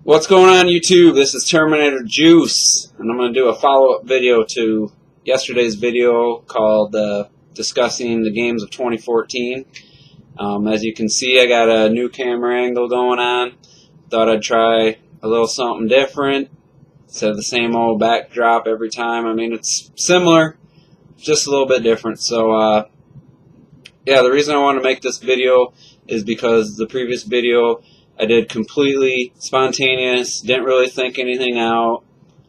What's going on YouTube? This is Terminator Juice, and I'm going to do a follow-up video to yesterday's video called discussing the games of 2014. As you can see, I got a new camera angle going on. Thought I'd try a little something different instead of the same old backdrop every time. I mean, it's similar, just a little bit different. So yeah, the reason I want to make this video is because the previous video I did completely spontaneous, didn't really think anything out,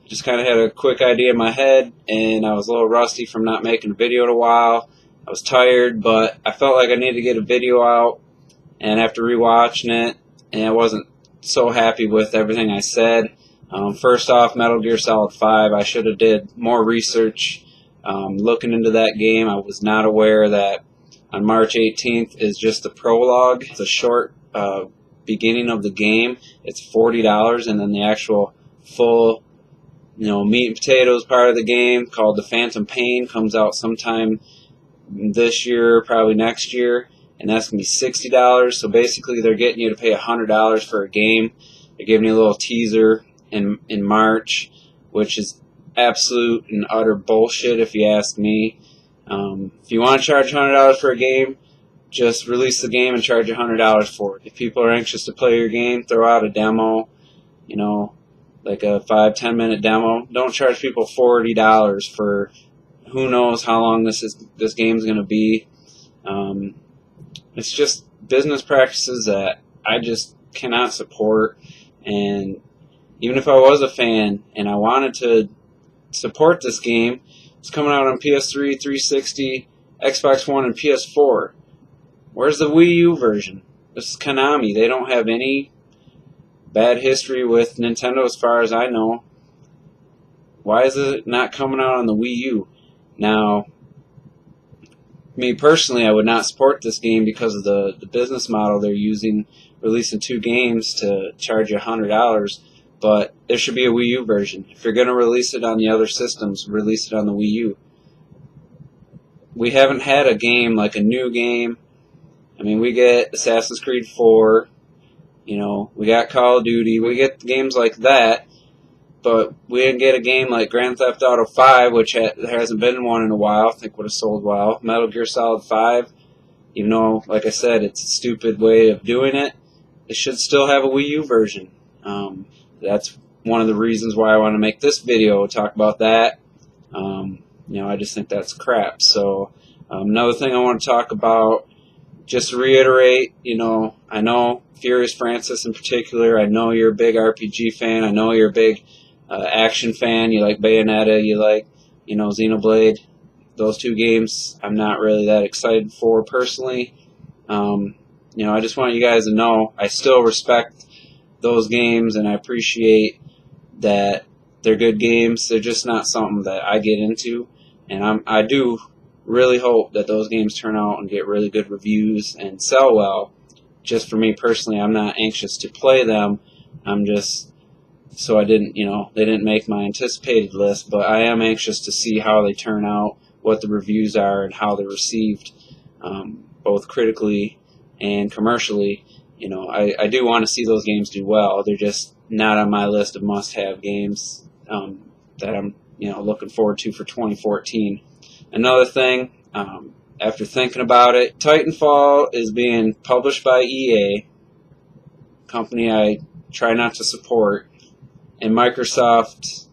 just kind of had a quick idea in my head, and I was a little rusty from not making a video in a while. I was tired, but I felt like I needed to get a video out, and after rewatching it, and I wasn't so happy with everything I said. First off, Metal Gear Solid 5, I should have did more research looking into that game. I was not aware that on March 18th is just the prologue. It's a short beginning of the game. It's $40, and then the actual full, meat and potatoes part of the game called The Phantom Pain comes out sometime this year, probably next year, and that's gonna be $60. So basically, they're getting you to pay $100 for a game. They're giving you a little teaser in March, which is absolute and utter bullshit if you ask me. If you want to charge $100 for a game, just release the game and charge $100 for it. If people are anxious to play your game, throw out a demo, like a 5-10 minute demo. Don't charge people $40 for who knows how long this game's going to be. It's just business practices that I just cannot support. And even if I was a fan and I wanted to support this game, it's coming out on PS3, 360, Xbox One, and PS4. Where's the Wii U version? This is Konami. They don't have any bad history with Nintendo as far as I know. Why is it not coming out on the Wii U? Now, me personally, I would not support this game because of the business model they're using, releasing 2 games to charge you $100. But there should be a Wii U version. If you're going to release it on the other systems, release it on the Wii U. We haven't had a game like a new game. I mean, we get Assassin's Creed 4, we got Call of Duty, we get games like that, but we didn't get a game like Grand Theft Auto 5, which there hasn't been one in a while. I think would have sold well. Metal Gear Solid 5, even though, like I said, it's a stupid way of doing it, it should still have a Wii U version. That's one of the reasons why I want to make this video, talk about that. I just think that's crap. So another thing I want to talk about, just to reiterate, I know Furious Francis in particular, I know you're a big RPG fan, I know you're a big action fan, you like Bayonetta, you like, Xenoblade. Those 2 games I'm not really that excited for personally. I just want you guys to know I still respect those games and I appreciate that they're good games. They're just not something that I get into, and I do really hope that those games turn out and get really good reviews and sell well. Just for me personally, I'm not anxious to play them. I'm just, so they didn't make my anticipated list, but I am anxious to see how they turn out, what the reviews are, and how they're received, both critically and commercially. I do want to see those games do well. They're just not on my list of must-have games that I'm, looking forward to for 2014. Another thing, after thinking about it, Titanfall is being published by EA, company I try not to support, and Microsoft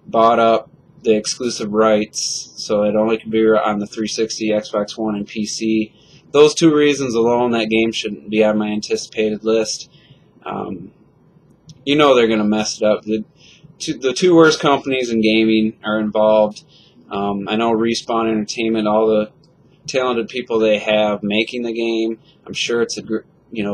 bought up the exclusive rights, so it only can be on the 360, Xbox One, and PC. Those 2 reasons alone, that game shouldn't be on my anticipated list. They're going to mess it up. The 2 worst companies in gaming are involved. I know Respawn Entertainment, all the talented people they have making the game. I'm sure it's going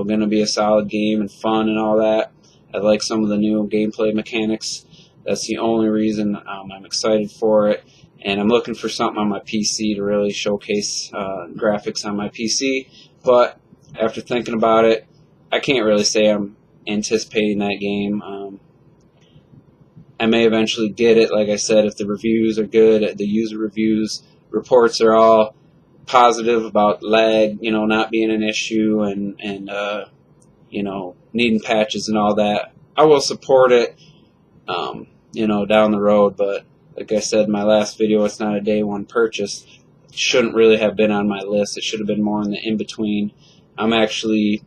to be a solid game and fun and all that. I like some of the new gameplay mechanics. That's the only reason I'm excited for it. And I'm looking for something on my PC to really showcase graphics on my PC. But after thinking about it, I can't really say I'm anticipating that game. I may eventually get it, like I said, if the reviews are good, the user reviews, reports are all positive about lag, not being an issue and needing patches and all that. I will support it, you know, down the road. But like I said in my last video, it's not a day one purchase. It shouldn't really have been on my list. It should have been more in the in between. I'm actually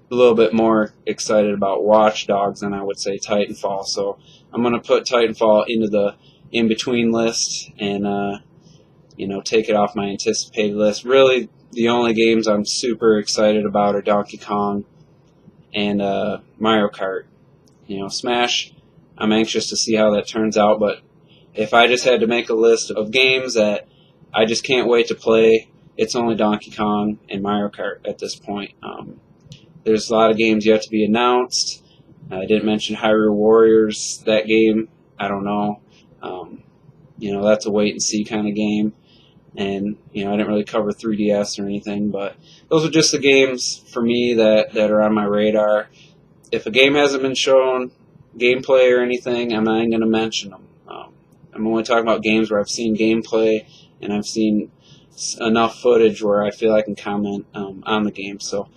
a little bit more excited about Watch Dogs than I would say Titanfall. So I'm going to put Titanfall into the in between list and you know, take it off my anticipated list. Really, the only games I'm super excited about are Donkey Kong and Mario Kart. You know, Smash, I'm anxious to see how that turns out, but if I just had to make a list of games that I just can't wait to play, it's only Donkey Kong and Mario Kart at this point. There's a lot of games yet to be announced. I didn't mention Hyrule Warriors. That game, I don't know. You know, that's a wait and see kind of game. And, you know, I didn't really cover 3DS or anything, but those are just the games for me that are on my radar. If a game hasn't been shown, gameplay or anything, I'm not even going to mention them. I'm only talking about games where I've seen gameplay and I've seen enough footage where I feel I can comment on the game. So,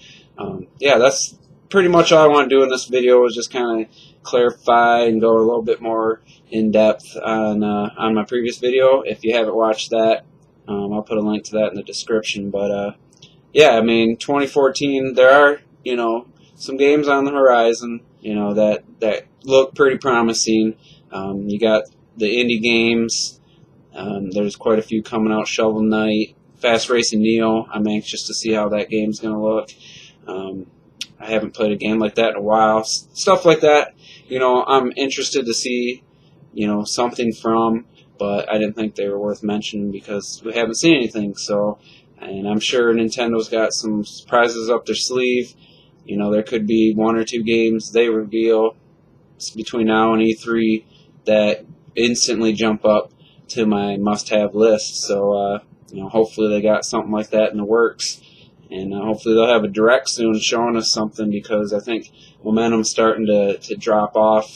yeah, that's pretty much all I want to do in this video, was just kind of clarify and go a little bit more in depth on my previous video. If you haven't watched that, I'll put a link to that in the description. But yeah, I mean, 2014, there are, you know, some games on the horizon, you know, that look pretty promising. You got the indie games. There's quite a few coming out. Shovel Knight, Fast Racing Neo. I'm anxious to see how that game's going to look. I haven't played a game like that in a while. Stuff like that, you know, I'm interested to see, you know, something from, but I didn't think they were worth mentioning because we haven't seen anything. So, and I'm sure Nintendo's got some surprises up their sleeve. You know, there could be 1 or 2 games they reveal between now and E3 that instantly jump up to my must-have list. So, you know, hopefully they got something like that in the works. And hopefully they'll have a direct soon showing us something, because I think momentum's starting to drop off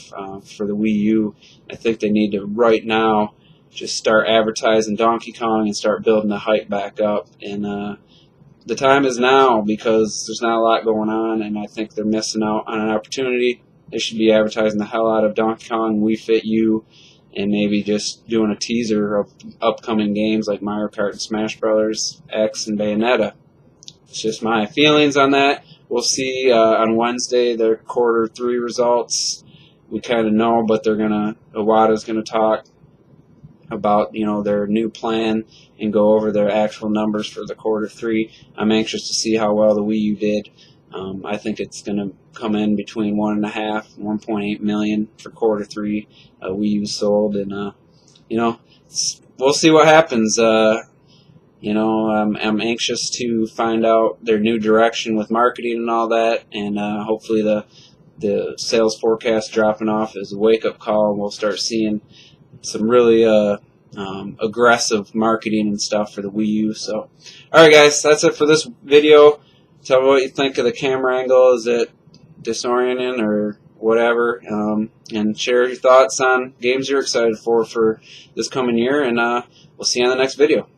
for the Wii U. I think they need to, right now, just start advertising Donkey Kong and start building the hype back up. And the time is now, because there's not a lot going on, and I think they're missing out on an opportunity. They should be advertising the hell out of Donkey Kong, Wii Fit U, and maybe just doing a teaser of upcoming games like Mario Kart and Smash Brothers X and Bayonetta. It's just my feelings on that. We'll see on Wednesday their quarter 3 results. We kind of know, but Iwata's gonna talk about, you know, their new plan and go over their actual numbers for the quarter 3. I'm anxious to see how well the Wii U did. I think it's going to come in between 1.5 and 1.8 million for quarter 3 Wii U sold, and you know, we'll see what happens. You know, I'm anxious to find out their new direction with marketing and all that, and hopefully the sales forecast dropping off is a wake-up call, and we'll start seeing some really aggressive marketing and stuff for the Wii U. So, alright guys, that's it for this video. Tell me what you think of the camera angle. Is it disorienting or whatever? And share your thoughts on games you're excited for this coming year, and we'll see you on the next video.